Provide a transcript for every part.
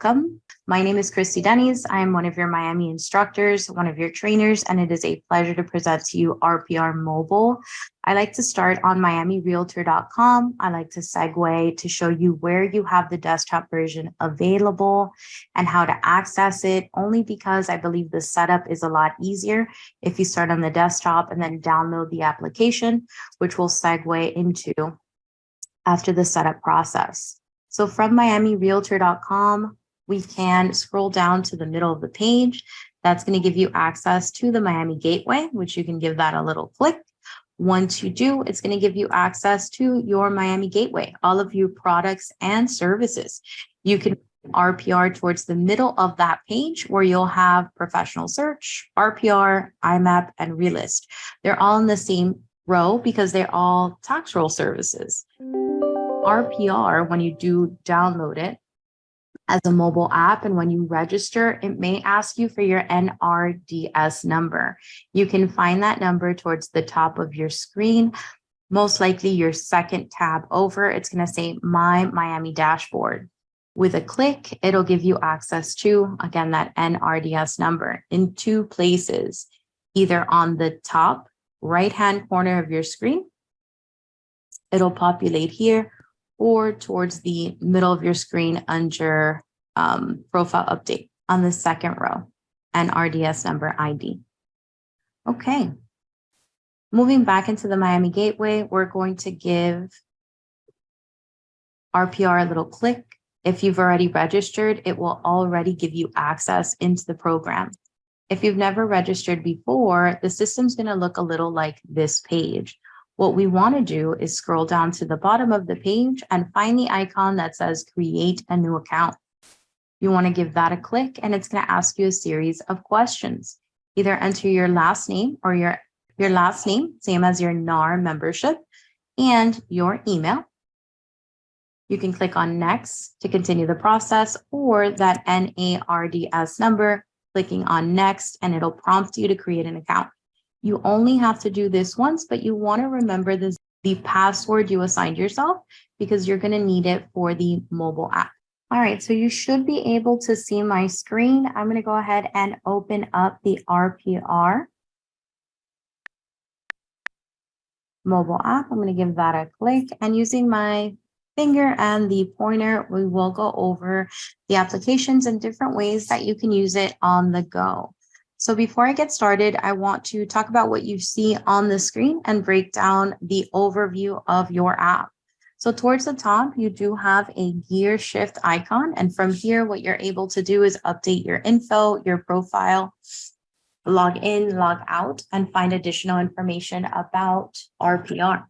welcome. My name is Christy Denny's. I am one of your Miami instructors, one of your trainers, and it is a pleasure to present to you RPR Mobile. I like to start on miamirealtor.com. I like to segue to show you where you have the desktop version available and how to access it, only because I believe the setup is a lot easier if you start on the desktop and then download the application, which we'll segue into after the setup process. So from miamirealtor.com, we can scroll down to the middle of the page. That's going to give you access to the Miami Gateway, which you can give that a little click. Once you do, it's going to give you access to your Miami Gateway, all of your products and services. You can RPR towards the middle of that page where you'll have professional search, RPR, IMAP, and Relist. They're all in the same row because they're all tax roll services. RPR, when you do download it as a mobile app and when you register, it may ask you for your NRDS number. You can find that number towards the top of your screen, most likely your second tab over. It's going to say My Miami Dashboard. With a click, it'll give you access to, again, that NRDS number in two places, either on the top right-hand corner of your screen, it'll populate here, or towards the middle of your screen under profile update on the second row, and RDS number ID. Okay. Moving back into the Miami Gateway, we're going to give RPR a little click. If you've already registered, it will already give you access into the program. If you've never registered before, the system's going to look a little like this page. What we want to do is scroll down to the bottom of the page and find the icon that says create a new account. You want to give that a click and it's going to ask you a series of questions. Either enter your last name or your last name, same as your NAR membership, and your email. You can click on next to continue the process, or that NARDS number, clicking on next, and it'll prompt you to create an account. You only have to do this once, but you want to remember the password you assigned yourself because you're going to need it for the mobile app. All right, so you should be able to see my screen. I'm going to go ahead and open up the RPR mobile app. I'm going to give that a click, and using my finger and the pointer, we will go over the applications and different ways that you can use it on the go. So before I get started, I want to talk about what you see on the screen and break down the overview of your app. So towards the top, you do have a gear shift icon. And from here, what you're able to do is update your info, your profile, log in, log out, and find additional information about RPR.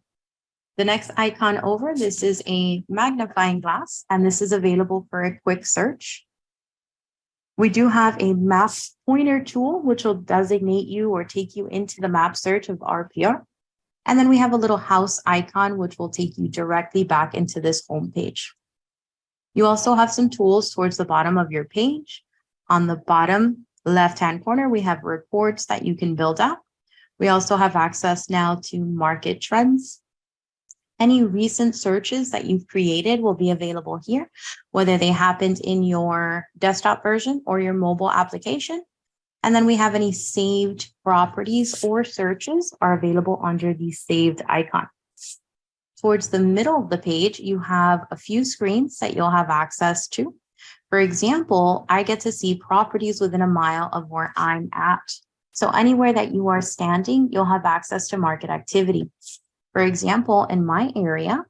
The next icon over, this is a magnifying glass, and this is available for a quick search. We do have a map pointer tool, which will designate you or take you into the map search of RPR. And then we have a little house icon, which will take you directly back into this homepage. You also have some tools towards the bottom of your page. On the bottom left-hand corner, we have reports that you can build out. We also have access now to market trends. Any recent searches that you've created will be available here, whether they happened in your desktop version or your mobile application. And then we have any saved properties or searches are available under the saved icon. Towards the middle of the page, you have a few screens that you'll have access to. For example, I get to see properties within a mile of where I'm at. So anywhere that you are standing, you'll have access to market activity. For example, in my area,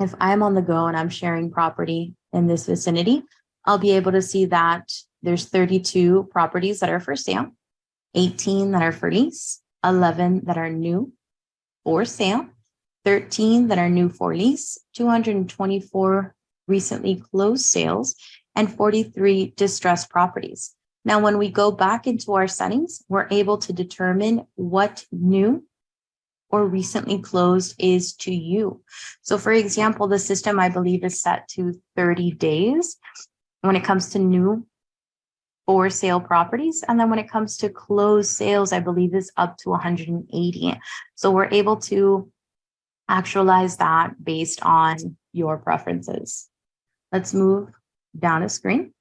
if I'm on the go and I'm sharing property in this vicinity, I'll be able to see that there's 32 properties that are for sale, 18 that are for lease, 11 that are new for sale, 13 that are new for lease, 224 recently closed sales, and 43 distressed properties. Now, when we go back into our settings, we're able to determine what new or recently closed is to you. So for example, the system, I believe, is set to 30 days when it comes to new for sale properties. And then when it comes to closed sales, I believe is up to 180. So we're able to actualize that based on your preferences. Let's move down a screen.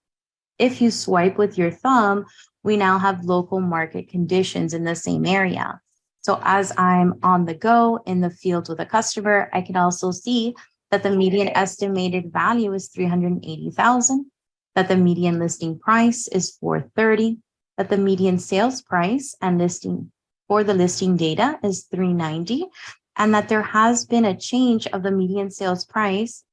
If you swipe with your thumb, we now have local market conditions in the same area. So as I'm on the go in the field with a customer, I can also see that the median estimated value is 380,000, that the median listing price is 430, that the median sales price and listing for the listing data is 390, and that there has been a change of the median sales price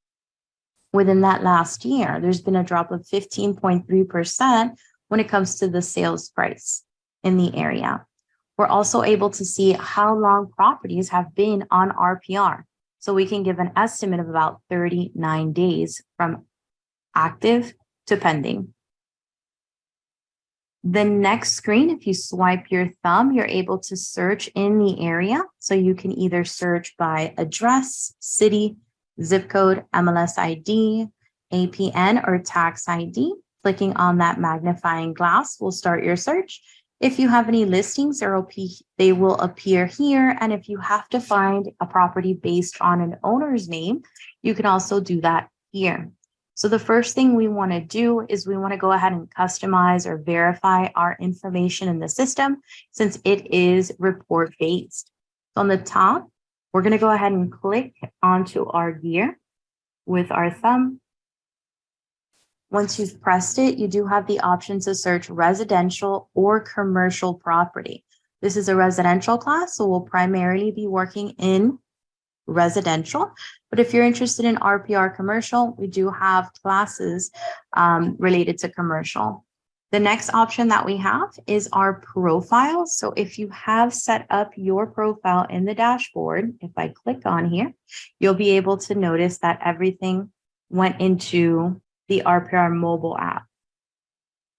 within that last year. There's been a drop of 15.3% when it comes to the sales price in the area. We're also able to see how long properties have been on RPR. So we can give an estimate of about 39 days from active to pending. The next screen, if you swipe your thumb, you're able to search in the area. So you can either search by address, city, zip code, MLS ID, APN, or tax ID. Clicking on that magnifying glass will start your search. If you have any listings, they will appear here. And if you have to find a property based on an owner's name, you can also do that here. So the first thing we want to do is we want to go ahead and customize or verify our information in the system since it is report based. So on the top, we're going to go ahead and click onto our gear with our thumb. Once you've pressed it, you do have the option to search residential or commercial property. This is a residential class, so we'll primarily be working in residential. But if you're interested in RPR commercial, we do have classes related to commercial. The next option that we have is our profile. So if you have set up your profile in the dashboard, if I click on here, you'll be able to notice that everything went into the RPR mobile app.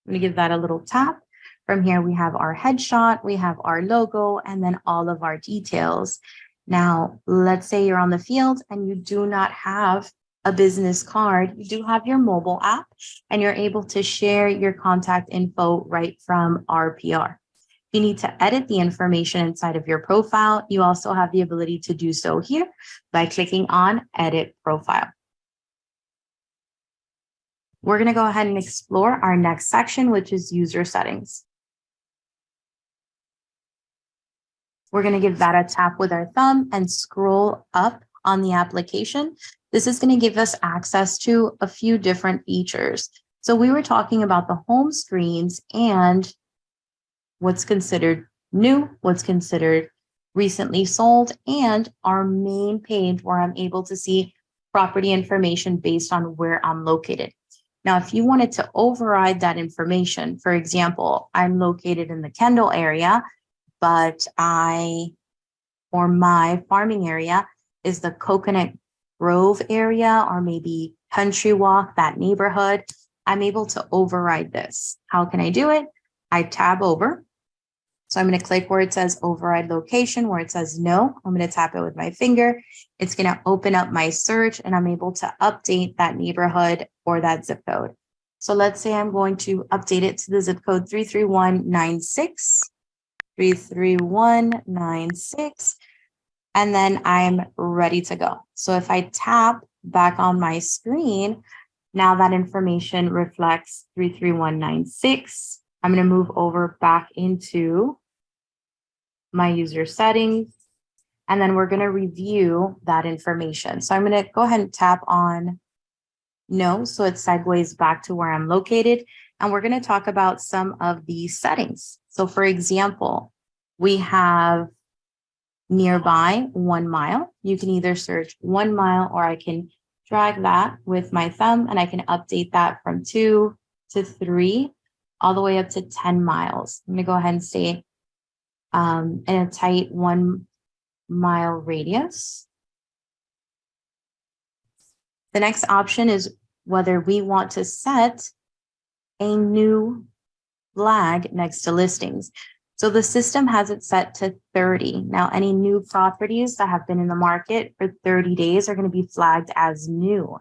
I'm going to give that a little tap. From here, we have our headshot, we have our logo, and then all of our details. Now, let's say you're on the field and you do not have a business card. You do have your mobile app and you're able to share your contact info right from RPR. If you need to edit the information inside of your profile, you also have the ability to do so here by clicking on Edit Profile. We're going to go ahead and explore our next section, which is user settings. We're going to give that a tap with our thumb and scroll up on the application. This is going to give us access to a few different features. So we were talking about the home screens and what's considered new, what's considered recently sold, and our main page where I'm able to see property information based on where I'm located. Now, if you wanted to override that information, for example, I'm located in the Kendall area, but my farming area is the Coconut Grove area or maybe Country Walk, that neighborhood, I'm able to override this. How can I do it? I tab over. So I'm going to click where it says override location, where it says no. I'm going to tap it with my finger. It's going to open up my search and I'm able to update that neighborhood or that zip code. So let's say I'm going to update it to the zip code 33196. 33196, and then I'm ready to go. So if I tap back on my screen, now that information reflects 33196. I'm going to move over back into my user settings, and then we're going to review that information. So I'm going to go ahead and tap on no, so it segues back to where I'm located. And we're going to talk about some of the settings. So for example, we have nearby 1 mile. You can either search 1 mile or I can drag that with my thumb and I can update that from 2 to 3 all the way up to 10 miles. I'm going to go ahead and say in a tight 1 mile radius. The next option is whether we want to set a new flag next to listings. So the system has it set to 30. Now, any new properties that have been in the market for 30 days are going to be flagged as new.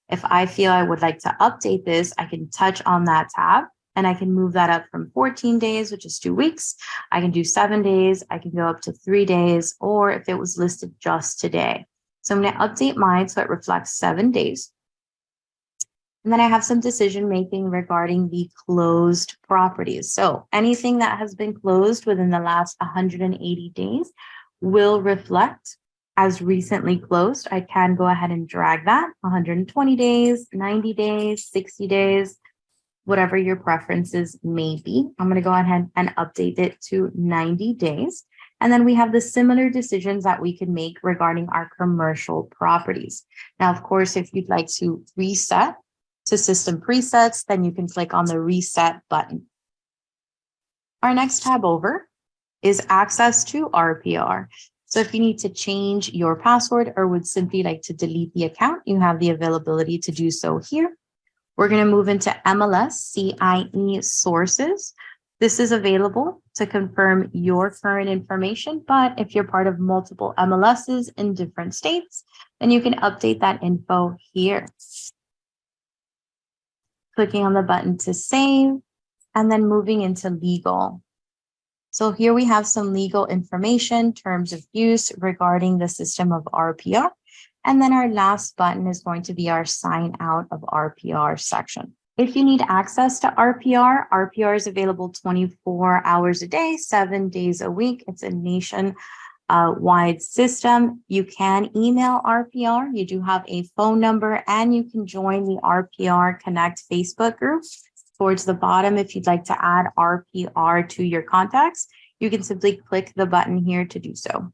If I feel I would like to update this, I can touch on that tab and I can move that up from 14 days, which is 2 weeks. I can do 7 days. I can go up to 3 days, or if it was listed just today. So I'm going to update mine so it reflects 7 days. And then I have some decision making regarding the closed properties. So anything that has been closed within the last 180 days will reflect as recently closed. I can go ahead and drag that 120 days, 90 days, 60 days, whatever your preferences may be. I'm going to go ahead and update it to 90 days. And then we have the similar decisions that we can make regarding our commercial properties. Now, of course, if you'd like to reset to system presets, then you can click on the reset button. Our next tab over is access to RPR. So if you need to change your password or would simply like to delete the account, you have the availability to do so here. We're going to move into MLS CIE sources. This is available to confirm your current information, but if you're part of multiple MLSs in different states, then you can update that info here. Clicking on the button to save, and then moving into legal. So here we have some legal information, terms of use regarding the system of RPR. And then our last button is going to be our sign out of RPR section. If you need access to RPR, RPR is available 24 hours a day, 7 days a week. It's a nationwide system. You can email RPR. You do have a phone number, and you can join the RPR Connect Facebook group. Towards the bottom, if you'd like to add RPR to your contacts, you can simply click the button here to do so.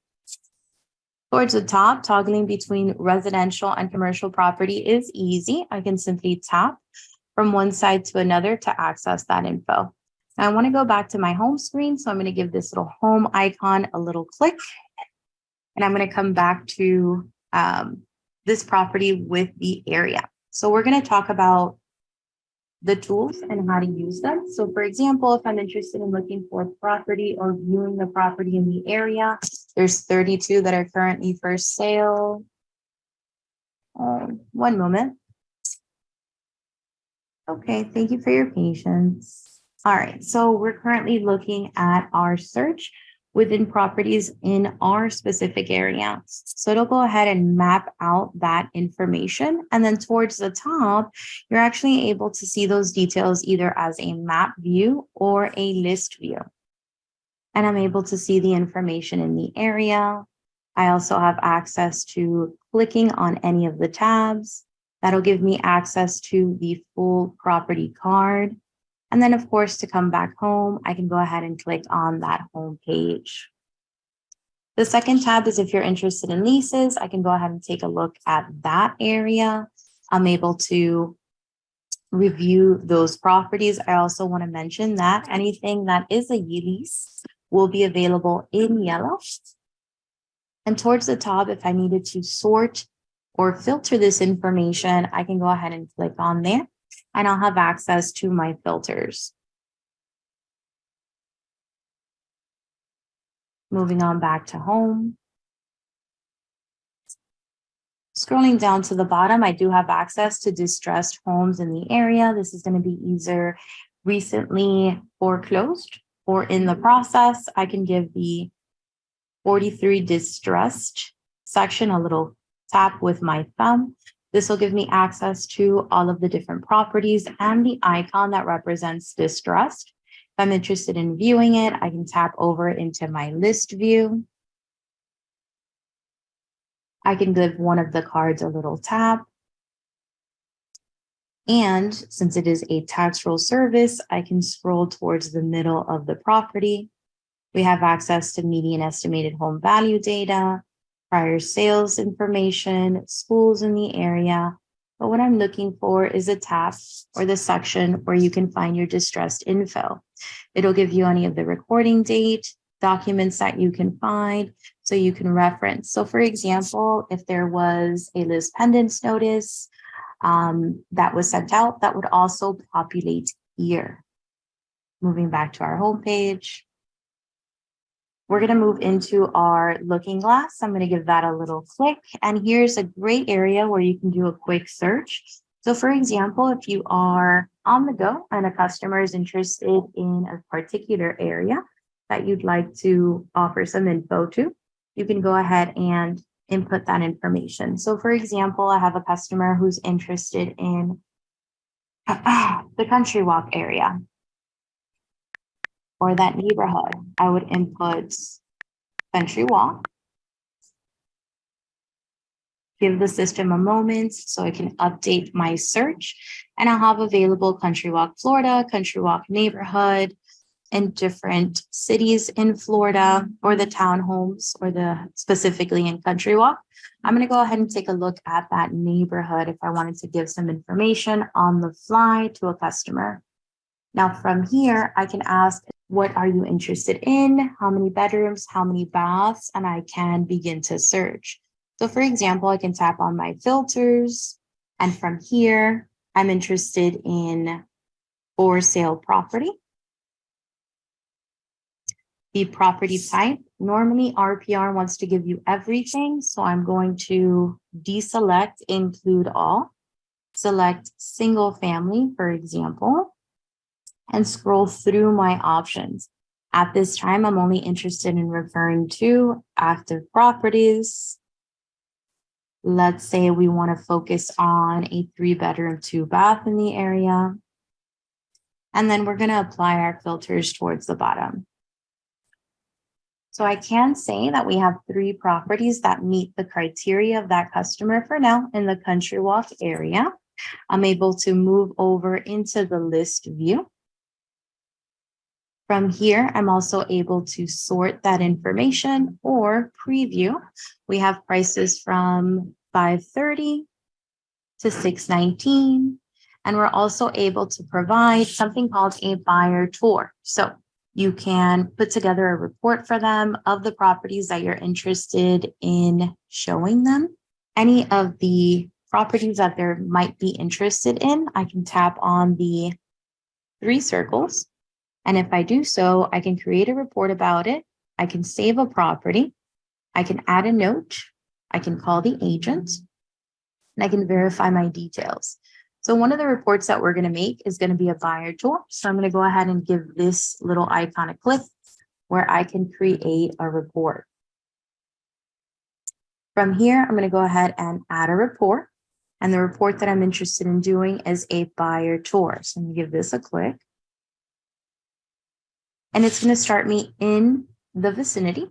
Towards the top, toggling between residential and commercial property is easy. I can simply tap from one side to another to access that info. Now I want to go back to my home screen, so I'm going to give this little home icon a little click, and I'm going to come back to this property with the area. So we're going to talk about the tools and how to use them. So for example, if I'm interested in looking for property or viewing the property in the area, there's 32 that are currently for sale. One moment. Okay, thank you for your patience. All right, so we're currently looking at our search within properties in our specific area. So it'll go ahead and map out that information. And then towards the top, you're actually able to see those details either as a map view or a list view. And I'm able to see the information in the area. I also have access to clicking on any of the tabs. That'll give me access to the full property card. And then, of course, to come back home, I can go ahead and click on that home page. The second tab is if you're interested in leases, I can go ahead and take a look at that area. I'm able to review those properties. I also want to mention that anything that is a lease will be available in yellow. And towards the top, if I needed to sort or filter this information, I can go ahead and click on there, and I'll have access to my filters. Moving on back to home. Scrolling down to the bottom, I do have access to distressed homes in the area. This is going to be either recently foreclosed or in the process. I can give the 43 distressed section a little tap with my thumb. This will give me access to all of the different properties and the icon that represents distressed. If I'm interested in viewing it, I can tap over into my list view. I can give one of the cards a little tap. And since it is a tax roll service, I can scroll towards the middle of the property. We have access to median estimated home value data, prior sales information, schools in the area. But what I'm looking for is a tab or the section where you can find your distressed info. It'll give you any of the recording date, documents that you can find, so you can reference. So for example, if there was a list pendants notice that was sent out, that would also populate here. Moving back to our homepage. We're going to move into our looking glass. I'm going to give that a little click. And here's a great area where you can do a quick search. So for example, if you are on the go and a customer is interested in a particular area that you'd like to offer some info to, you can go ahead and input that information. So for example, I have a customer who's interested in the country walk area or that neighborhood, I would input country walk, give the system a moment so I can update my search, and I'll have available country walk Florida, country walk neighborhood in different cities in Florida, or the townhomes, or the specifically in country walk. I'm going to go ahead and take a look at that neighborhood if I wanted to give some information on the fly to a customer. Now from here, I can ask, what are you interested in? How many bedrooms? How many baths? And I can begin to search. So for example, I can tap on my filters. And from here, I'm interested in for sale property. The property type, normally RPR wants to give you everything. So I'm going to deselect include all, select single family, for example, and scroll through my options. At this time, I'm only interested in referring to active properties. Let's say we want to focus on a 3-bedroom, 2-bath in the area. And then we're going to apply our filters towards the bottom. So I can say that we have 3 properties that meet the criteria of that customer for now in the country walk area. I'm able to move over into the list view. From here, I'm also able to sort that information or preview. We have prices from $530 to $619, and we're also able to provide something called a buyer tour. So you can put together a report for them of the properties that you're interested in showing them. Any of the properties that they might be interested in, I can tap on the 3 circles. And if I do so, I can create a report about it. I can save a property. I can add a note. I can call the agent, and I can verify my details. So one of the reports that we're going to make is going to be a buyer tour. So I'm going to go ahead and give this little icon a click where I can create a report. From here, I'm going to go ahead and add a report. And the report that I'm interested in doing is a buyer tour. So I'm going to give this a click. And it's going to start me in the vicinity.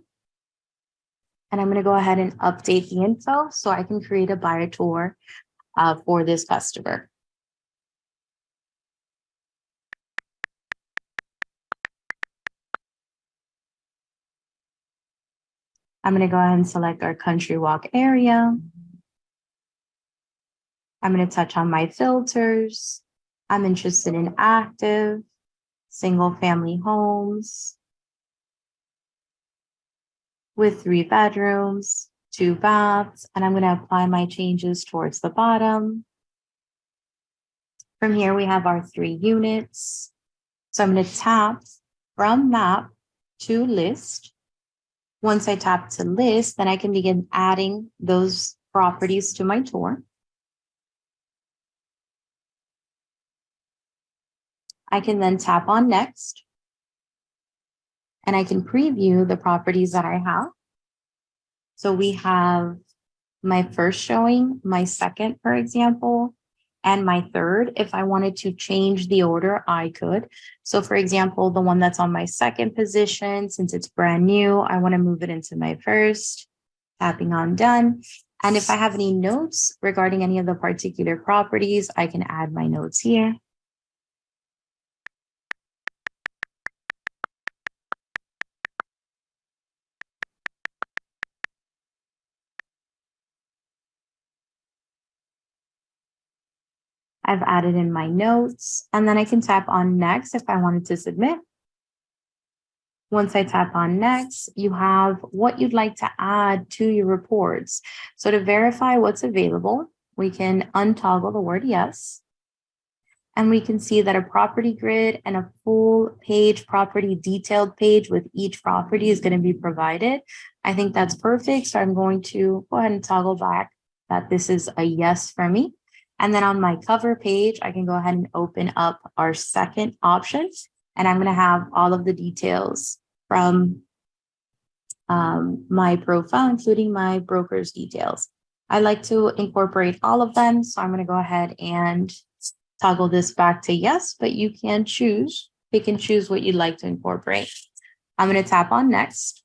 And I'm going to go ahead and update the info so I can create a buyer tour for this customer. I'm going to go ahead and select our country walk area. I'm going to touch on my filters. I'm interested in active, single family homes with 3 bedrooms, 2 baths, and I'm going to apply my changes towards the bottom. From here, we have our 3 units. So I'm going to tap from map to list. Once I tap to list, then I can begin adding those properties to my tour. I can then tap on next, and I can preview the properties that I have. So we have my first showing, my second, for example, and my third. If I wanted to change the order, I could. So for example, the one that's on my second position, since it's brand new, I want to move it into my first, tapping on done. And if I have any notes regarding any of the particular properties, I can add my notes here. I've added in my notes, and then I can tap on next if I wanted to submit. Once I tap on next, you have what you'd like to add to your reports. So to verify what's available, we can untoggle the word yes. And we can see that a property grid and a full page property detailed page with each property is going to be provided. I think that's perfect. So I'm going to go ahead and toggle back that this is a yes for me. And then on my cover page, I can go ahead and open up our second option. And I'm going to have all of the details from my profile, including my broker's details. I like to incorporate all of them. So I'm going to go ahead and toggle this back to yes, but you can choose, pick and choose what you'd like to incorporate. I'm going to tap on next.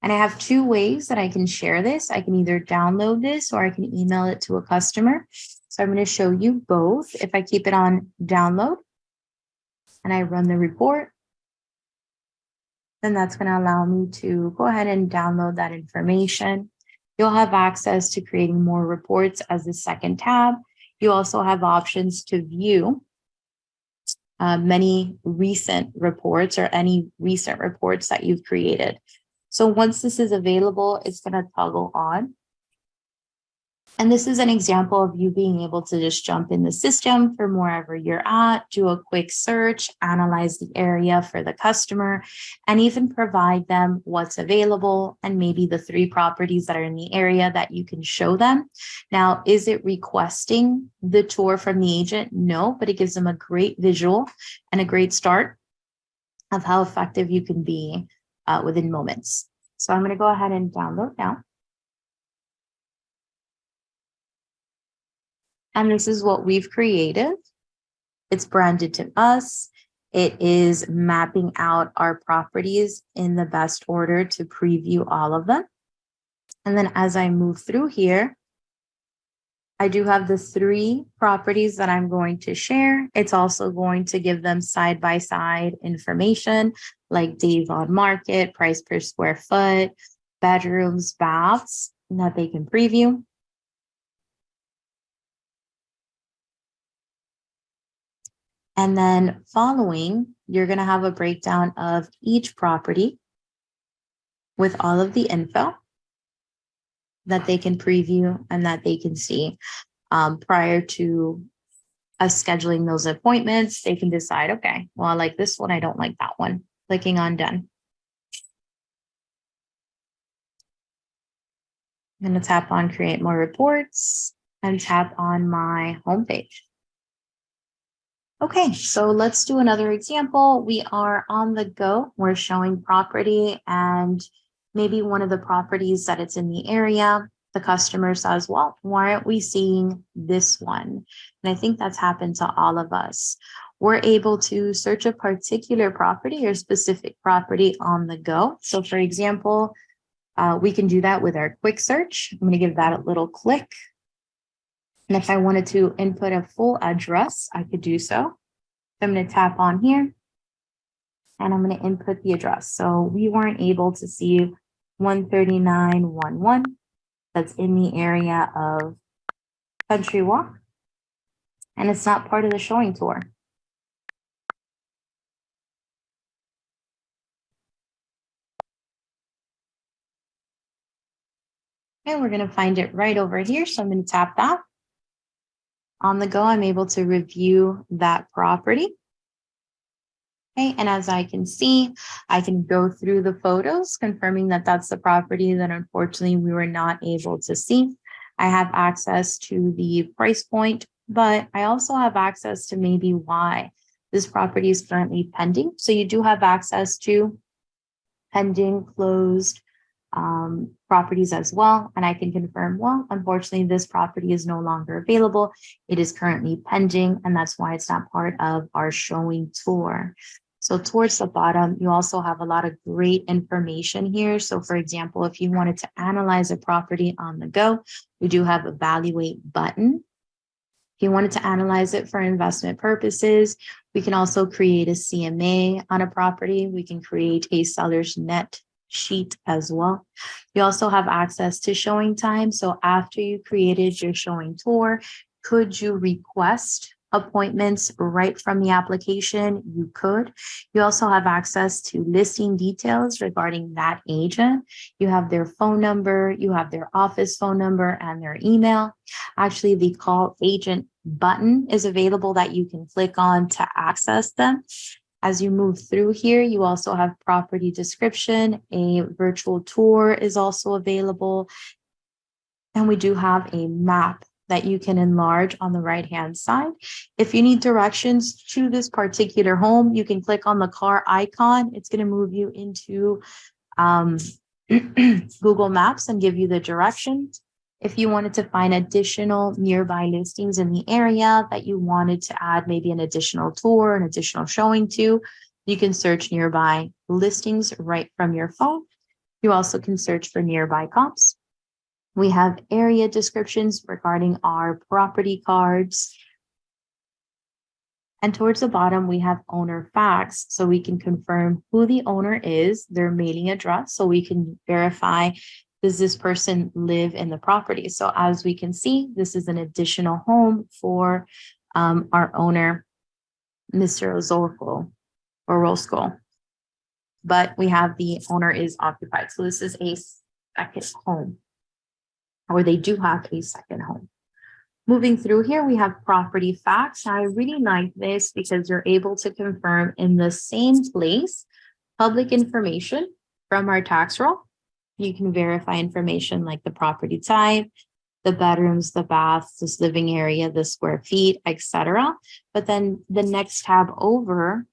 And I have two ways that I can share this. I can either download this or I can email it to a customer. So I'm going to show you both. If I keep it on download and I run the report, then that's going to allow me to go ahead and download that information. You'll have access to creating more reports as the second tab. You also have options to view many recent reports or any recent reports that you've created. So once this is available, it's going to toggle on. And this is an example of you being able to just jump in the system from wherever you're at, do a quick search, analyze the area for the customer, and even provide them what's available and maybe the 3 properties that are in the area that you can show them. Now, is it requesting the tour from the agent? No, but it gives them a great visual and a great start of how effective you can be within moments. So I'm going to go ahead and download now. And this is what we've created. It's branded to us. It is mapping out our properties in the best order to preview all of them. And then as I move through here, I do have the 3 properties that I'm going to share. It's also going to give them side-by-side information like days on market, price per square foot, bedrooms, baths that they can preview. And then following, you're going to have a breakdown of each property with all of the info that they can preview and that they can see prior to us scheduling those appointments. They can decide, okay, well, I like this one. I don't like that one. Clicking on done. I'm going to tap on create more reports and tap on my homepage. Okay, so let's do another example. We are on the go. We're showing property and maybe one of the properties that it's in the area. The customer says, well, why aren't we seeing this one? And I think that's happened to all of us. We're able to search a particular property or specific property on the go. So for example, we can do that with our quick search. I'm going to give that a little click. And if I wanted to input a full address, I could do so. I'm going to tap on here and I'm going to input the address. So we weren't able to see 13911. That's in the area of Country Walk. And it's not part of the showing tour. And we're going to find it right over here. So I'm going to tap that. On the go, I'm able to review that property. Okay, and as I can see, I can go through the photos, confirming that that's the property that unfortunately we were not able to see. I have access to the price point, but I also have access to maybe why this property is currently pending. So you do have access to pending, closed, properties as well. And I can confirm, well, unfortunately, this property is no longer available. It is currently pending, and that's why it's not part of our showing tour. So towards the bottom, you also have a lot of great information here. So for example, if you wanted to analyze a property on the go, we do have evaluate button. If you wanted to analyze it for investment purposes, we can also create a CMA on a property. We can create a seller's net sheet as well. You also have access to showing time. So after you created your showing tour, could you request appointments right from the application? You could. You also have access to listing details regarding that agent. You have their phone number, you have their office phone number and their email. Actually, the call agent button is available that you can click on to access them. As you move through here, you also have property description. A virtual tour is also available. And we do have a map that you can enlarge on the right-hand side. If you need directions to this particular home, you can click on the car icon. It's going to move you into Google Maps and give you the directions. If you wanted to find additional nearby listings in the area that you wanted to add maybe an additional tour, an additional showing to, you can search nearby listings right from your phone. You also can search for nearby comps. We have area descriptions regarding our property cards. And towards the bottom, we have owner facts. So we can confirm who the owner is, their mailing address. So we can verify, does this person live in the property? So as we can see, this is an additional home for our owner, Mr. Ozorko or Roscoe. But we have the owner is occupied. So this is a second home, or they do have a second home. Moving through here, we have property facts. I really like this because you're able to confirm in the same place public information from our tax roll. You can verify information like the property type, the bedrooms, the baths, this living area, the square feet, etc. But then the next tab over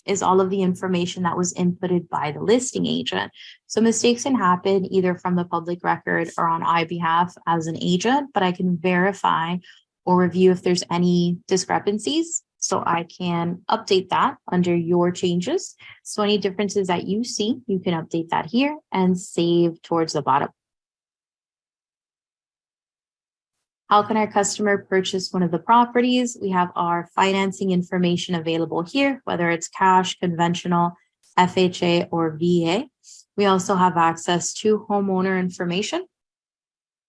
is all of the information that was inputted by the listing agent. So mistakes can happen either from the public record or on my behalf as an agent, but I can verify or review if there's any discrepancies. So I can update that under your changes. So any differences that you see, you can update that here and save towards the bottom. How can our customer purchase one of the properties? We have our financing information available here, whether it's cash, conventional, FHA, or VA. We also have access to homeowner information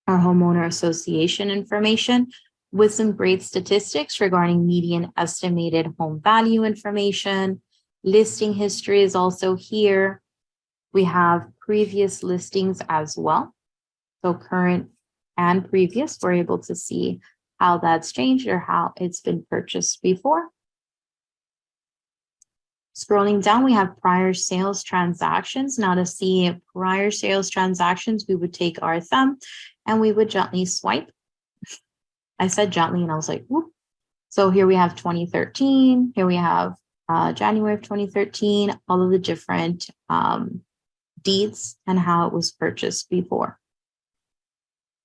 or homeowner association information with some great statistics regarding median estimated home value information. Listing history is also here. We have previous listings as well. So current and previous, we're able to see how that's changed or how it's been purchased before. Scrolling down, we have prior sales transactions. Now to see prior sales transactions, we would take our thumb and we would gently swipe. I said gently and I was like, whoop. So here we have 2013. Here we have January of 2013, all of the different deeds and how it was purchased before.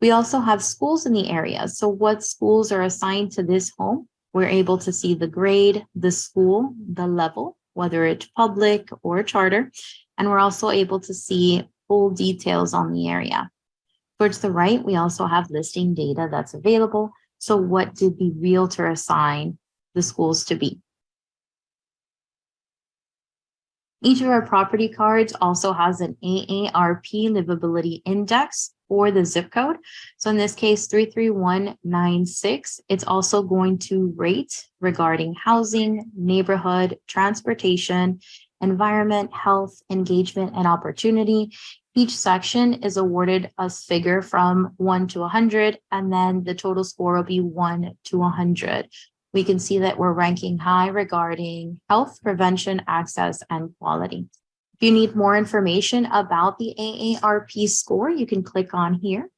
We also have schools in the area. So what schools are assigned to this home? We're able to see the grade, the school, the level, whether it's public or charter. And we're also able to see full details on the area. Towards the right, we also have listing data that's available. So what did the realtor assign the schools to be? Each of our property cards also has an AARP livability index or the zip code. So in this case, 33196, it's also going to rate regarding housing, neighborhood, transportation, environment, health, engagement, and opportunity. Each section is awarded a figure from 1 to 100, and then the total score will be 1 to 100. We can see that we're ranking high regarding health, prevention, access, and quality. If you need more information about the AARP score, you can click on here.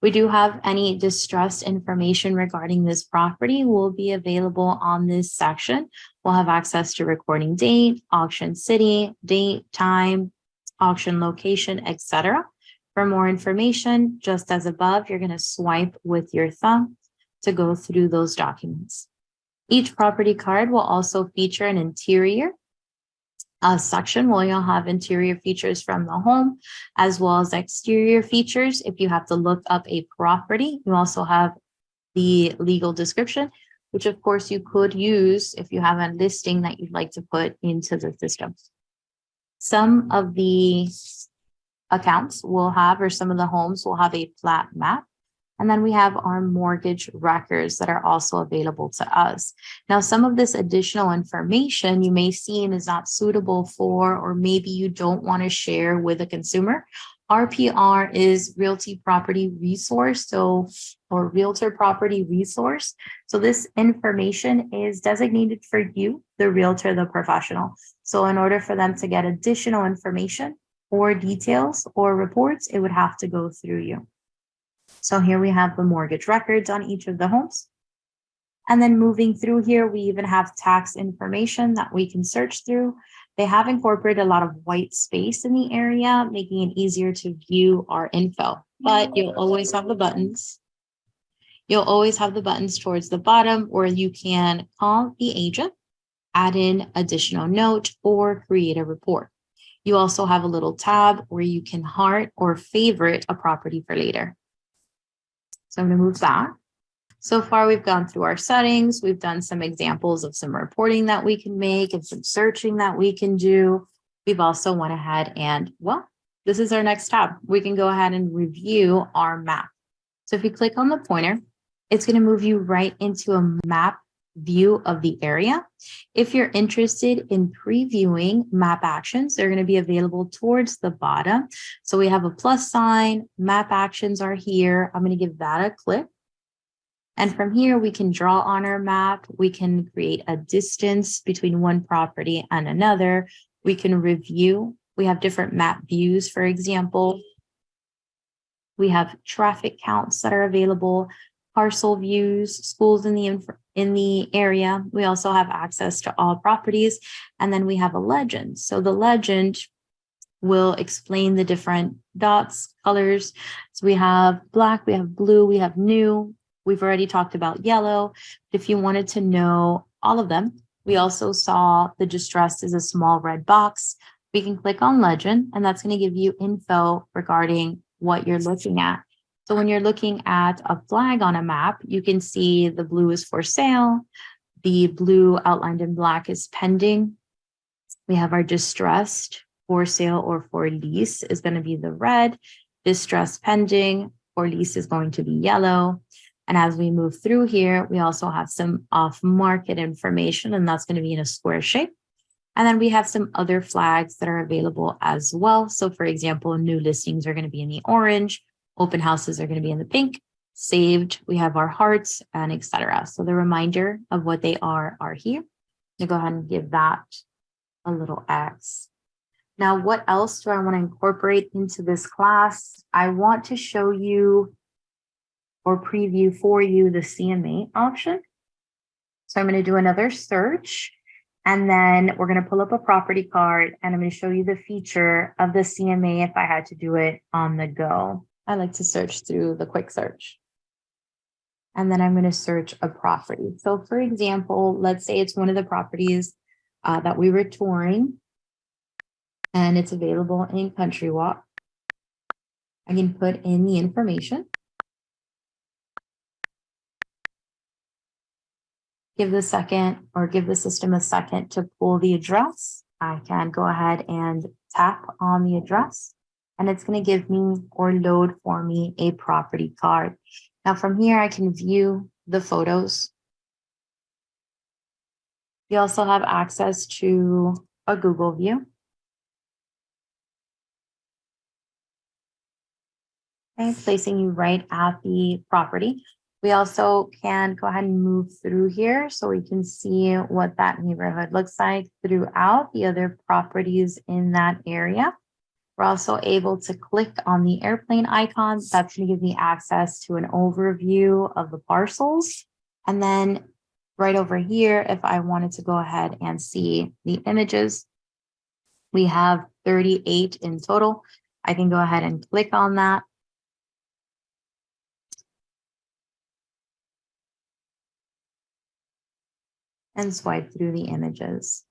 We do have any distressed information regarding this property will be available on this section. We'll have access to recording date, auction city, date, time, auction location, etc. For more information, just as above, you're going to swipe with your thumb to go through those documents. Each property card will also feature an interior section where you'll have interior features from the home as well as exterior features. If you have to look up a property, you also have the legal description, which of course you could use if you have a listing that you'd like to put into the system. Some of the accounts will have, or some of the homes will have a flat map. And then we have our mortgage records that are also available to us. Now, some of this additional information you may see is not suitable for, or maybe you don't want to share with a consumer. RPR is Realty Property Resource, or Realtor Property Resource. So this information is designated for you, the realtor, the professional. So in order for them to get additional information or details or reports, it would have to go through you. So here we have the mortgage records on each of the homes. And then moving through here, we even have tax information that we can search through. They have incorporated a lot of white space in the area, making it easier to view our info. but you'll always have the buttons. You'll always have the buttons towards the bottom where you can call the agent, add in additional note, or create a report. You also have a little tab where you can heart or favorite a property for later. So I'm going to move back. So far, we've gone through our settings. We've done some examples of some reporting that we can make and some searching that we can do. We've also went ahead and, well, this is our next tab. We can go ahead and review our map. So if you click on the pointer, it's going to move you right into a map view of the area. If you're interested in previewing map actions, they're going to be available towards the bottom. So we have a plus sign, map actions are here. I'm going to give that a click. And from here, we can draw on our map. We can create a distance between one property and another. We can review. We have different map views, for example. We have traffic counts that are available, parcel views, schools in the area. We also have access to all properties. And then we have a legend. So the legend will explain the different dots, colors. So we have black, we have blue, we have new. We've already talked about yellow. If you wanted to know all of them, we also saw the distressed is a small red box. We can click on legend, and that's going to give you info regarding what you're looking at. So when you're looking at a flag on a map, you can see the blue is for sale. The blue outlined in black is pending. We have our distressed, for sale or for lease is going to be the red. Distressed pending, for lease is going to be yellow. And as we move through here, we also have some off-market information, and that's going to be in a square shape. And then we have some other flags that are available as well. So for example, new listings are going to be in the orange, open houses are going to be in the pink, saved, we have our hearts, and etc. So the reminder of what they are here. I'm going to go ahead and give that a little X. Now, what else do I want to incorporate into this class? I want to show you or preview for you the CMA option. So I'm going to do another search, and then we're going to pull up a property card, and I'm going to show you the feature of the CMA if I had to do it on the go. I like to search through the quick search. And then I'm going to search a property. So for example, let's say it's one of the properties that we were touring, and it's available in Country Walk. I can put in the information. Give the system a second to pull the address. I can go ahead and tap on the address, and it's going to give me or load for me a property card. Now from here, I can view the photos. You also have access to a Google view. Okay, placing you right at the property. We also can go ahead and move through here so we can see what that neighborhood looks like throughout the other properties in that area. We're also able to click on the airplane icon. That's going to give me access to an overview of the parcels. And then right over here, if I wanted to go ahead and see the images, we have 38 in total. I can go ahead and click on that. And swipe through the images.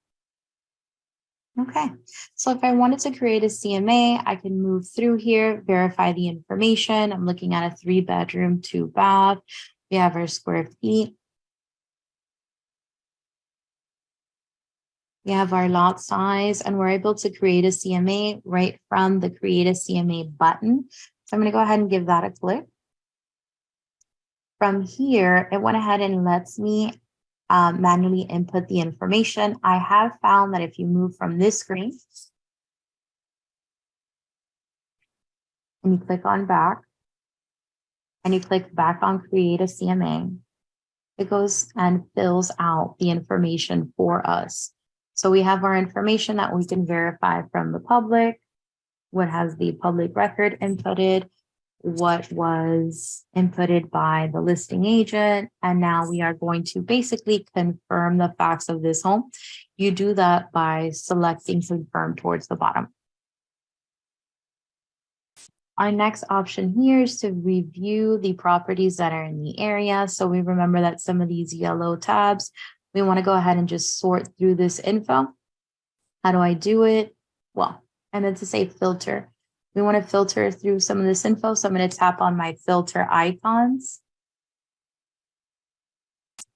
Okay, so if I wanted to create a CMA, I can move through here, verify the information. I'm looking at a 3-bedroom, 2-bath. We have our square feet. We have our lot size, and we're able to create a CMA right from the Create a CMA button. So I'm going to go ahead and give that a click. From here, it went ahead and lets me manually input the information. I have found that if you move from this screen and you click on back and you click back on Create a CMA, it goes and fills out the information for us. So we have our information that we can verify from the public, what has the public record inputted, what was inputted by the listing agent. And now we are going to basically confirm the facts of this home. You do that by selecting confirm towards the bottom. Our next option here is to review the properties that are in the area. So we remember that some of these yellow tabs, we want to go ahead and just sort through this info. How do I do it? Well, I meant to say filter. We want to filter through some of this info. So I'm going to tap on my filter icons.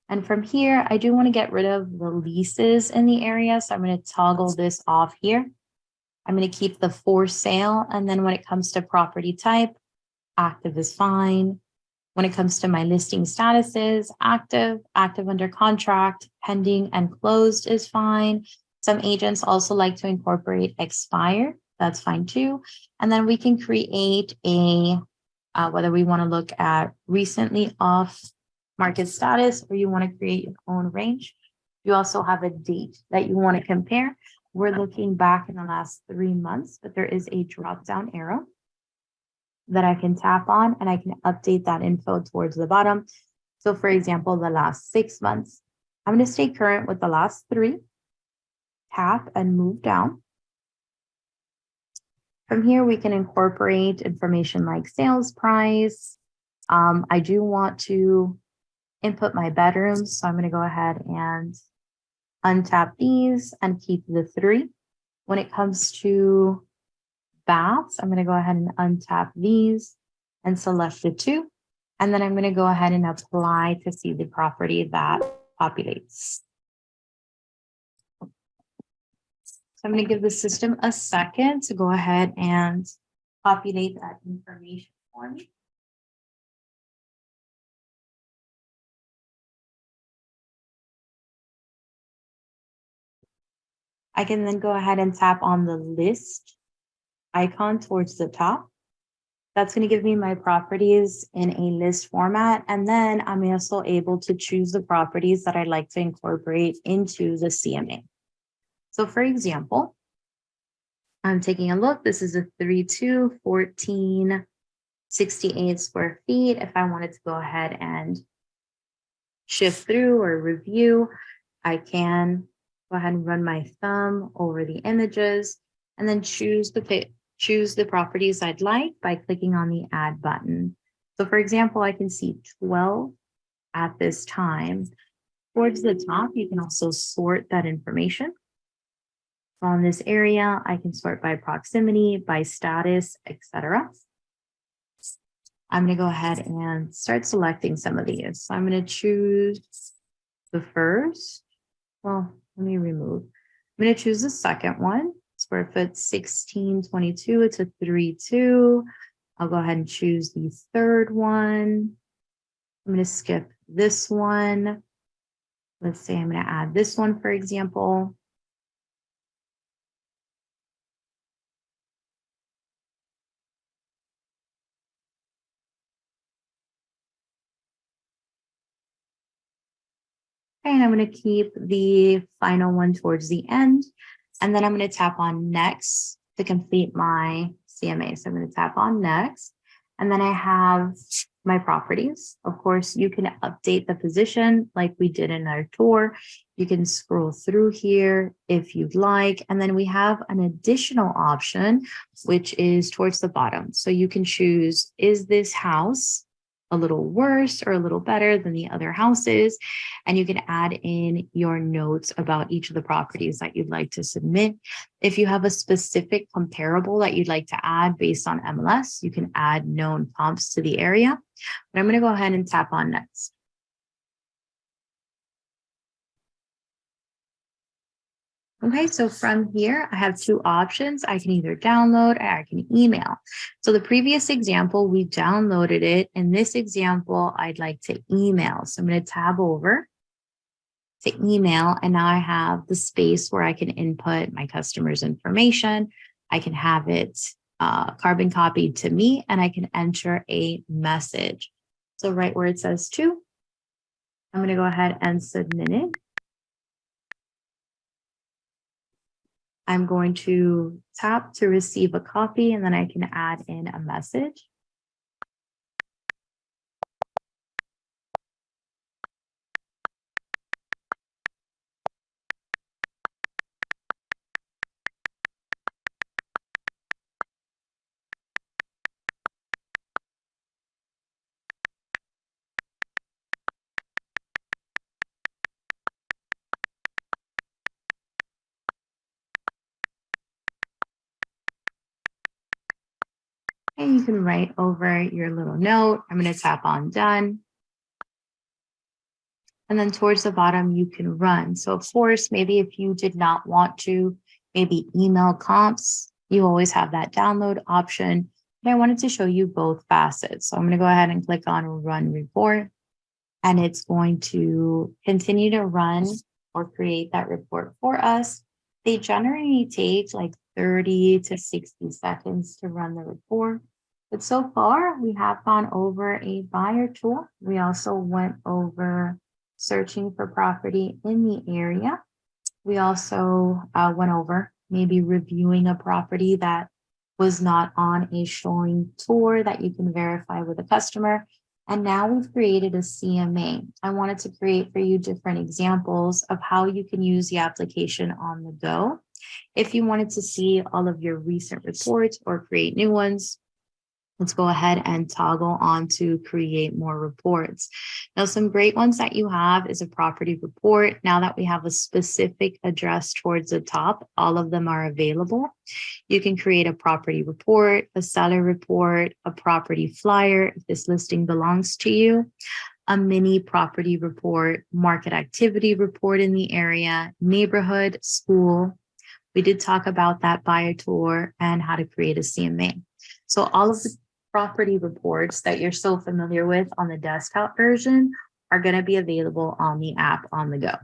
And from here, I do want to get rid of the leases in the area. So I'm going to toggle this off here. I'm going to keep the for sale. And then when it comes to property type, active is fine. When it comes to my listing statuses, active, active under contract, pending, and closed is fine. Some agents also like to incorporate expire. That's fine too. And then we can create a, whether we want to look at recently off market status or you want to create your own range. You also have a date that you want to compare. We're looking back in the last 3 months, but there is a drop down arrow that I can tap on and I can update that info towards the bottom. So for example, the last 6 months, I'm going to stay current with the last 3, tap and move down. From here, we can incorporate information like sales price. I do want to input my bedrooms, so I'm going to go ahead and untap these and keep the 3. When it comes to baths, I'm going to go ahead and untap these and select the 2. And then I'm going to go ahead and apply to see the property that populates. So I'm going to give the system a second to go ahead and populate that information for me. I can then go ahead and tap on the list icon towards the top. That's going to give me my properties in a list format. And then I'm also able to choose the properties that I'd like to incorporate into the CMA. So for example, I'm taking a look. This is a 3-2, 1468 square feet. If I wanted to go ahead and shift through or review, I can go ahead and run my thumb over the images and then choose the properties I'd like by clicking on the add button. So for example, I can see 12 at this time. Towards the top, you can also sort that information. On this area, I can sort by proximity, by status, etc. I'm going to go ahead and start selecting some of these. So I'm going to choose the first. Well, let me remove. I'm going to choose the second one. Square foot 1622. It's a 3-2. I'll go ahead and choose the third one. I'm going to skip this one. Let's say I'm going to add this one, for example. Okay, and I'm going to keep the final one towards the end. And then I'm going to tap on next to complete my CMA. So I'm going to tap on next. And then I have my properties. Of course, you can update the position like we did in our tour. You can scroll through here if you'd like. And then we have an additional option, which is towards the bottom. So you can choose, is this house a little worse or a little better than the other houses? And you can add in your notes about each of the properties that you'd like to submit. If you have a specific comparable that you'd like to add based on MLS, you can add known comps to the area. But I'm going to go ahead and tap on next. Okay, so from here, I have 2 options. I can either download or I can email. So the previous example, we downloaded it. In this example, I'd like to email. So I'm going to tab over to email. And now I have the space where I can input my customer's information. I can have it carbon copied to me and I can enter a message. So right where it says to, I'm going to go ahead and submit it. I'm going to tap to receive a copy and then I can add in a message. And you can write over your little note. I'm going to tap on done. And then towards the bottom, you can run. So of course, maybe if you did not want to maybe email comps, you always have that download option. But I wanted to show you both facets. So I'm going to go ahead and click on run report, and it's going to continue to run or create that report for us. They generally take like 30 to 60 seconds to run the report. But so far, we have gone over a buyer tool. We also went over searching for property in the area. We also went over maybe reviewing a property that was not on a showing tour that you can verify with a customer. And now we've created a CMA. I wanted to create for you different examples of how you can use the application on the go. If you wanted to see all of your recent reports or create new ones, let's go ahead and toggle on to create more reports. Now, some great ones that you have is a property report. Now that we have a specific address towards the top, all of them are available. You can create a property report, a seller report, a property flyer if this listing belongs to you, a mini property report, market activity report in the area, neighborhood, school. We did talk about that buyer tour and how to create a CMA. So all of the property reports that you're so familiar with on the desktop version are going to be available on the app on the go.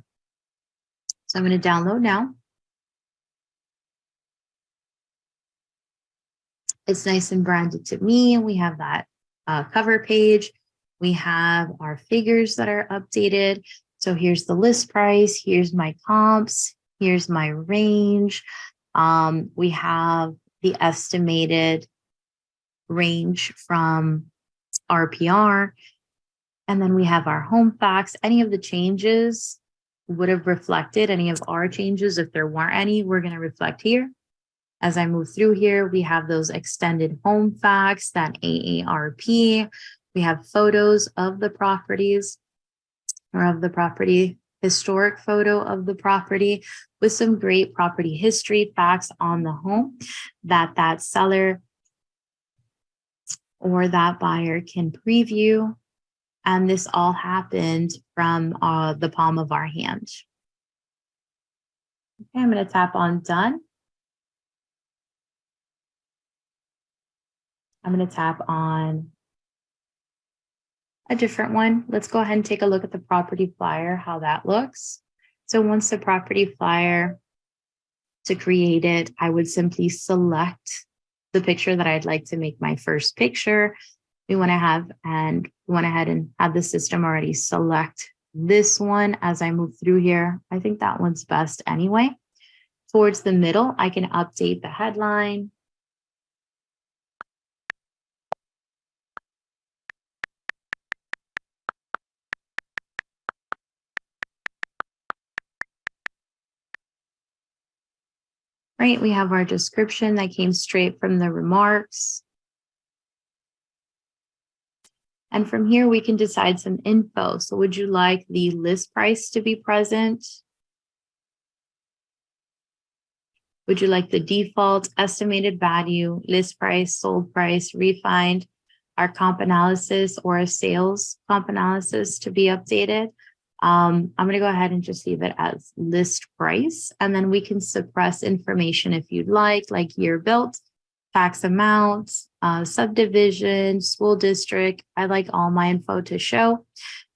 So I'm going to download now. It's nice and branded to me. We have that cover page. We have our figures that are updated. So here's the list price. Here's my comps. Here's my range. We have the estimated range from RPR. And then we have our home facts. Any of the changes would have reflected any of our changes. If there weren't any, we're going to reflect here. As I move through here, we have those extended home facts, that AARP. We have photos of the properties or of the property, historic photo of the property with some great property history facts on the home that seller or that buyer can preview. And this all happened from the palm of our hand. Okay, I'm going to tap on done. I'm going to tap on a different one. Let's go ahead and take a look at the property flyer, how that looks. So once the property flyer, to create it, I would simply select the picture that I'd like to make my first picture. We went ahead and have the system already select this one as I move through here. I think that one's best anyway. Towards the middle, I can update the headline. Right, we have our description that came straight from the remarks. And from here, we can decide some info. So would you like the list price to be present? Would you like the default estimated value, list price, sold price, refined, our comp analysis or a sales comp analysis to be updated? I'm going to go ahead and just leave it as list price. And then we can suppress information if you'd like year built, tax amount, subdivision, school district. I like all my info to show.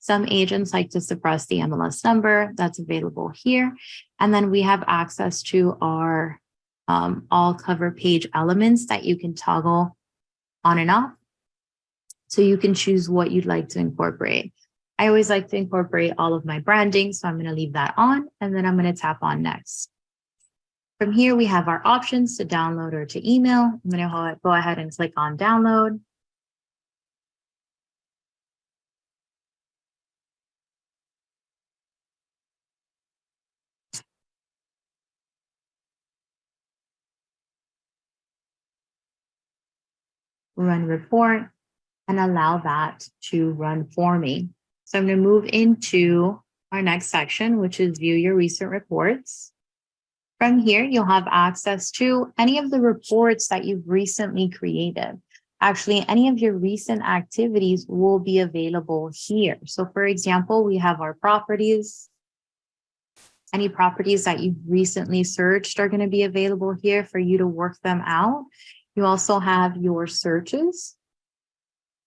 Some agents like to suppress the MLS number that's available here. And then we have access to our all cover page elements that you can toggle on and off. So you can choose what you'd like to incorporate. I always like to incorporate all of my branding, so I'm going to leave that on, and then I'm going to tap on next. From here, we have our options to download or to email. I'm going to go ahead and click on download. Run report and allow that to run for me. So I'm going to move into our next section, which is view your recent reports. From here, you'll have access to any of the reports that you've recently created. Actually, any of your recent activities will be available here. So for example, we have our properties. Any properties that you've recently searched are going to be available here for you to work them out. You also have your searches.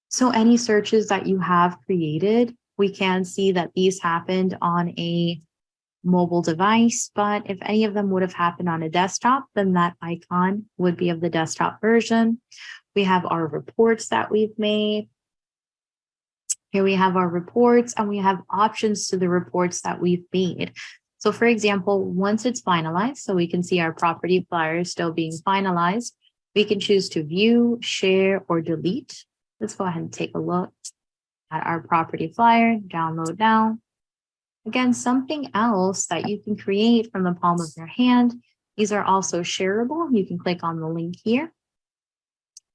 So any searches that you have created, we can see that these happened on a mobile device, but if any of them would have happened on a desktop, then that icon would be of the desktop version. We have our reports that we've made. Here we have our reports, and we have options to the reports that we've made. So for example, once it's finalized, so we can see our property flyer still being finalized, we can choose to view, share, or delete. Let's go ahead and take a look at our property flyer, download now. Again, something else that you can create from the palm of your hand. These are also shareable. You can click on the link here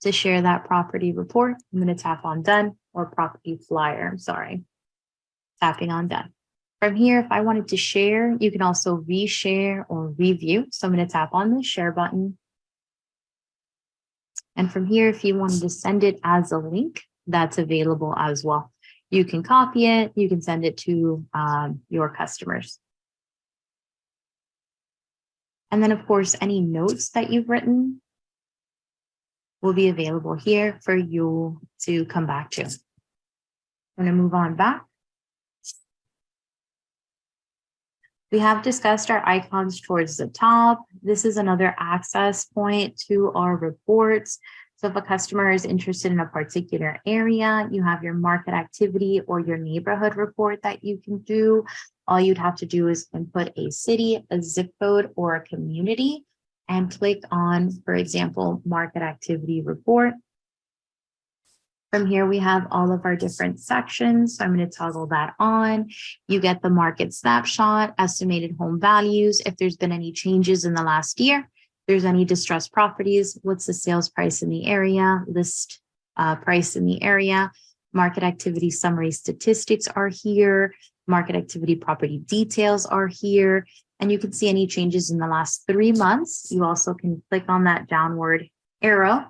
to share that property report. I'm going to tap on done, or property flyer, I'm sorry. Tapping on done. From here, if I wanted to share, you can also reshare or review. So I'm going to tap on the share button. And from here, if you wanted to send it as a link, that's available as well. You can copy it, you can send it to your customers. And then of course, any notes that you've written will be available here for you to come back to. I'm going to move on back. We have discussed our icons towards the top. This is another access point to our reports. So if a customer is interested in a particular area, you have your market activity or your neighborhood report that you can do. All you'd have to do is input a city, a zip code, or a community, and click on, for example, market activity report. From here, we have all of our different sections. So I'm going to toggle that on. You get the market snapshot, estimated home values, if there's been any changes in the last year, if there's any distressed properties, what's the sales price in the area, list price in the area, market activity summary statistics are here, market activity property details are here, and you can see any changes in the last 3 months. You also can click on that downward arrow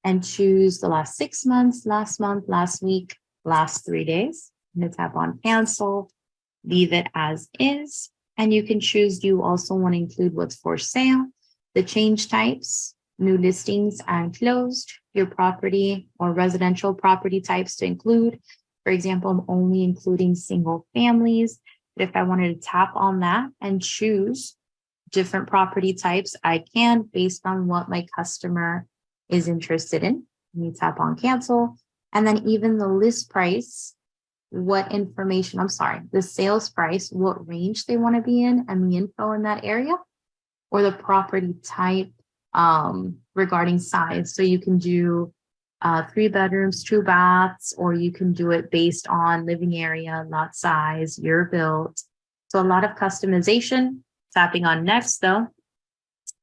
and choose the last 6 months, last month, last week, last 3 days. I'm going to tap on cancel, leave it as is. And you can choose, you also want to include what's for sale, the change types, new listings and closed, your property or residential property types to include. For example, I'm only including single families. But if I wanted to tap on that and choose different property types, I can based on what my customer is interested in. You tap on cancel, and then even the list price, what information, the sales price, what range they want to be in, and the info in that area, or the property type regarding size. So you can do 3 bedrooms, 2 baths, or you can do it based on living area, lot size, year built. So a lot of customization. Tapping on next though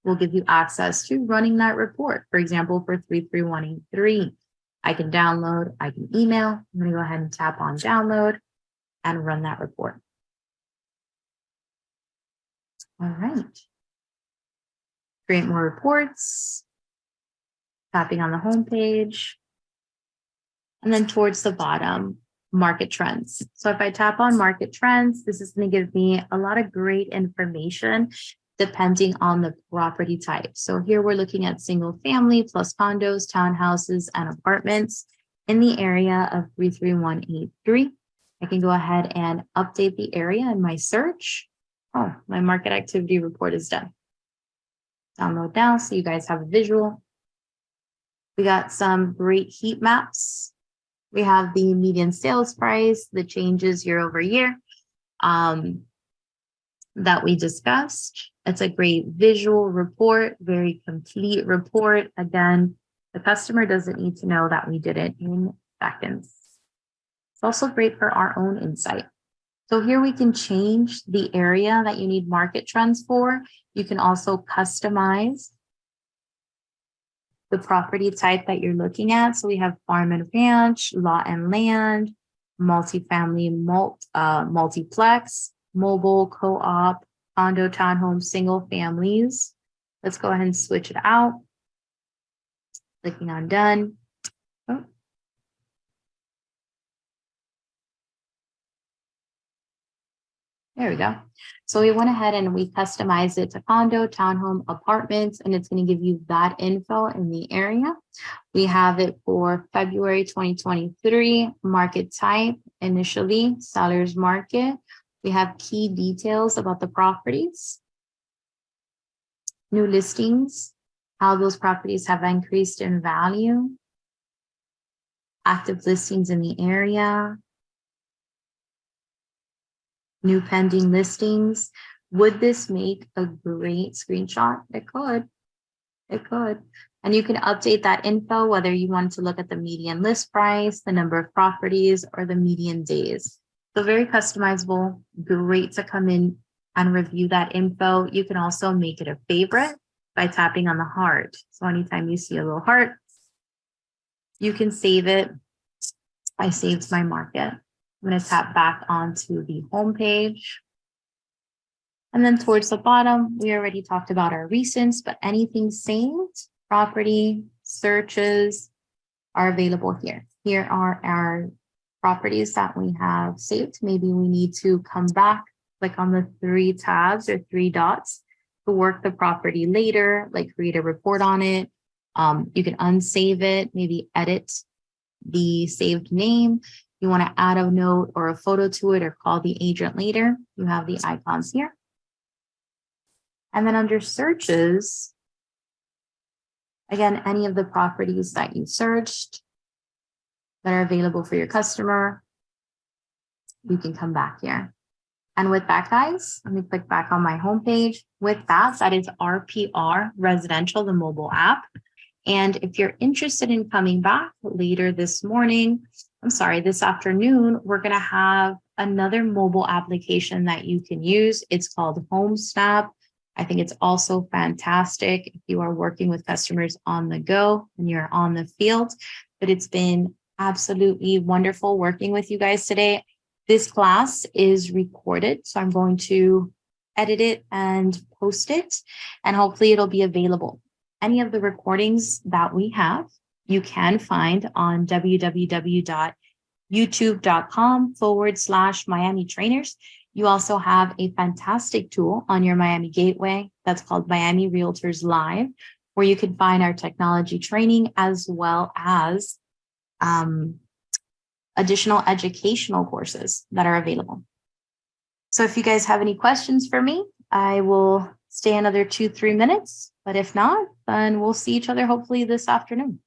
will give you access to running that report. For example, for 33183, I can download, I can email. I'm going to go ahead and tap on download and run that report. All right. Create more reports. Tapping on the home page. And then towards the bottom, market trends. So if I tap on market trends, this is going to give me a lot of great information depending on the property type. So here we're looking at single family plus condos, townhouses, and apartments in the area of 33183. I can go ahead and update the area in my search. Oh, my market activity report is done. Download now so you guys have a visual. We got some great heat maps. We have the median sales price, the changes year over year that we discussed. It's a great visual report, very complete report. Again, the customer doesn't need to know that we did it in seconds. It's also great for our own insight. So here we can change the area that you need market trends for. You can also customize the property type that you're looking at. So we have farm and ranch, lot and land, multifamily, multiplex, mobile, co-op, condo, townhome, single families. Let's go ahead and switch it out. Clicking on done. Oh, there we go. So we went ahead and we customized it to condo, townhome, apartments, and it's going to give you that info in the area. We have it for February 2023, market type, initially seller's market. We have key details about the properties, new listings, how those properties have increased in value, active listings in the area, new pending listings. Would this make a great screenshot? It could. It could. And you can update that info, whether you want to look at the median list price, the number of properties, or the median days. So very customizable, great to come in and review that info. You can also make it a favorite by tapping on the heart. So anytime you see a little heart, you can save it. I saved my market. I'm going to tap back onto the home page. And then towards the bottom, we already talked about our recents, but anything saved, property, searches are available here. Here are our properties that we have saved. Maybe we need to come back, click on the 3 tabs or 3 dots to work the property later, like create a report on it. You can unsave it, maybe edit the saved name. You want to add a note or a photo to it or call the agent later. You have the icons here. And then under searches, again, any of the properties that you searched that are available for your customer, you can come back here. And with that, guys, let me click back on my homepage. With that, that is RPR Residential, the mobile app. And if you're interested in coming back later this afternoon, we're going to have another mobile application that you can use. It's called HomeSnap. I think it's also fantastic if you are working with customers on the go and you're on the field. But it's been absolutely wonderful working with you guys today. This class is recorded, so I'm going to edit it and post it, and hopefully it'll be available. Any of the recordings that we have, you can find on www.youtube.com/miamitrainers. You also have a fantastic tool on your Miami Gateway that's called Miami Realtors Live, where you can find our technology training as well as additional educational courses that are available. So if you guys have any questions for me, I will stay another 2-3 minutes. But if not, then we'll see each other hopefully this afternoon.